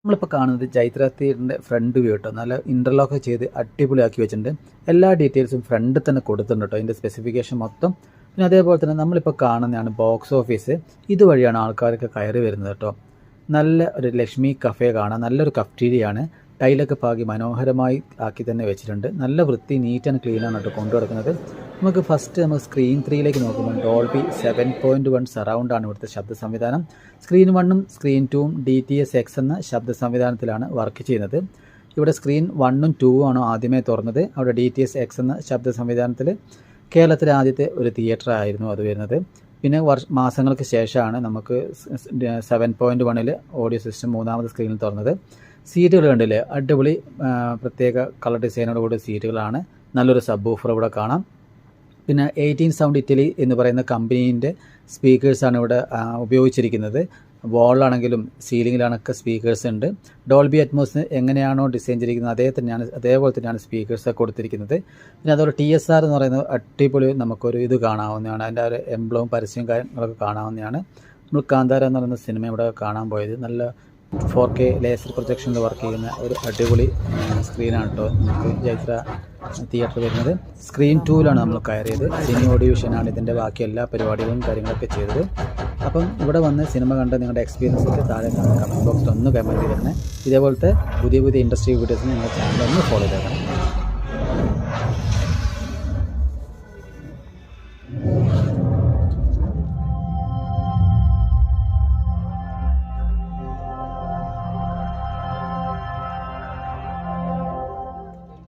നമ്മളിപ്പോൾ കാണുന്നത് ചൈത്ര തിയേറ്ററിൻ്റെ ഫ്രണ്ട് വ്യൂ കേട്ടോ. നല്ല ഇൻ്റർലോക്ക് ചെയ്ത് അടിപൊളിയാക്കി വെച്ചിട്ടുണ്ട്. എല്ലാ ഡീറ്റെയിൽസും ഫ്രണ്ടിൽ തന്നെ കൊടുത്തിട്ടുണ്ട് കേട്ടോ, അതിൻ്റെ സ്പെസിഫിക്കേഷൻ മൊത്തം. പിന്നെ അതേപോലെ തന്നെ നമ്മളിപ്പോൾ കാണുന്നതാണ് ബോക്സ് ഓഫീസ്. ഇതുവഴിയാണ് ആൾക്കാരൊക്കെ കയറി വരുന്നത് കേട്ടോ. നല്ല ഒരു ലക്ഷ്മി കഫേ കാണാം. നല്ലൊരു കഫ്റ്റീരിയാണ്. ടൈലൊക്കെ പാകി മനോഹരമായി ആക്കി തന്നെ വെച്ചിട്ടുണ്ട്. നല്ല വൃത്തി, നീറ്റ് ആൻഡ് ക്ലീനാണ് കേട്ടോ കൊണ്ടു നടക്കുന്നത്. നമുക്ക് സ്ക്രീൻ 3യിലേക്ക് നോക്കുമ്പോൾ ഡോൾബി 7.1 സറൗണ്ടാണ് ഇവിടുത്തെ ശബ്ദ സംവിധാനം. സ്ക്രീൻ 1ഉം സ്ക്രീൻ 2ഉം DTS-X എന്ന ശബ്ദ സംവിധാനത്തിലാണ് വർക്ക് ചെയ്യുന്നത്. ഇവിടെ സ്ക്രീൻ 1ഉം 2ഉം ആണ് ആദ്യമേ തുറന്നത്. അവിടെ DTS-X എന്ന ശബ്ദ സംവിധാനത്തിൽ കേരളത്തിലെ ആദ്യത്തെ ഒരു തിയേറ്റർ ആയിരുന്നു അത് വരുന്നത്. പിന്നെ മാസങ്ങൾക്ക് ശേഷമാണ് നമുക്ക് 7.1 ഓഡിയോ സിസ്റ്റം മൂന്നാമത് സ്ക്രീനിൽ തുറന്നത്. സീറ്റുകൾ കണ്ടില്ലേ, അടിപൊളി പ്രത്യേക കളർ ഡിസൈനോട് കൂടി സീറ്റുകളാണ്. നല്ലൊരു സബ് ഊഫർ ഇവിടെ കാണാം. പിന്നെ 18 സൗണ്ട് ഇറ്റലി എന്ന് പറയുന്ന കമ്പനീൻ്റെ സ്പീക്കേഴ്സാണ് ഇവിടെ ഉപയോഗിച്ചിരിക്കുന്നത്. വാളിലാണെങ്കിലും സീലിങ്ങിലാണൊക്കെ സ്പീക്കേഴ്സ് ഉണ്ട്. ഡോൾബി അറ്റ്മോസ് എങ്ങനെയാണോ ഡിസൈൻ ചെയ്തിരിക്കുന്നത് അതേപോലെ തന്നെയാണ് സ്പീക്കേഴ്സ് കൊടുത്തിരിക്കുന്നത്. പിന്നെ അതുപോലെ TSR എന്ന് പറയുന്നത് അടിപൊളി നമുക്കൊരു ഇത് കാണാവുന്നതാണ്. അതിൻ്റെ ഒരു എംബ്ലവും പരസ്യവും കാര്യങ്ങളൊക്കെ കാണാവുന്നതാണ്. നമ്മൾ കാന്താര എന്ന് പറയുന്ന സിനിമ ഇവിടെ കാണാൻ പോയത്. നല്ല 4K ലേസർ പ്രൊജക്ഷനിൽ വർക്ക് ചെയ്യുന്ന ഒരു അടിപൊളി സ്ക്രീനാണ് കേട്ടോ നമുക്ക് ചൈത്ര തിയേറ്റർ വരുന്നത്. സ്ക്രീൻ 2ലാണ് നമ്മൾ കയറിയത്. സിനി ഓഡിയോ വിഷനാണ് ഇതിൻ്റെ ബാക്കി എല്ലാ പരിപാടികളും കാര്യങ്ങളൊക്കെ ചെയ്തത്. അപ്പം ഇവിടെ വന്ന് സിനിമ കണ്ട നിങ്ങളുടെ എക്സ്പീരിയൻസൊക്കെ താഴെ കമൻറ്റ് ബോക്സിൽ ഒന്ന് കമൻറ്റ് ചെയ്തിരുന്നത്. ഇതേപോലത്തെ പുതിയ ഇൻഡസ്ട്രി വീഡിയോസിന് നിങ്ങളുടെ ചാനൽ ഒന്ന് ഫോളോ ചെയ്തേക്കണം.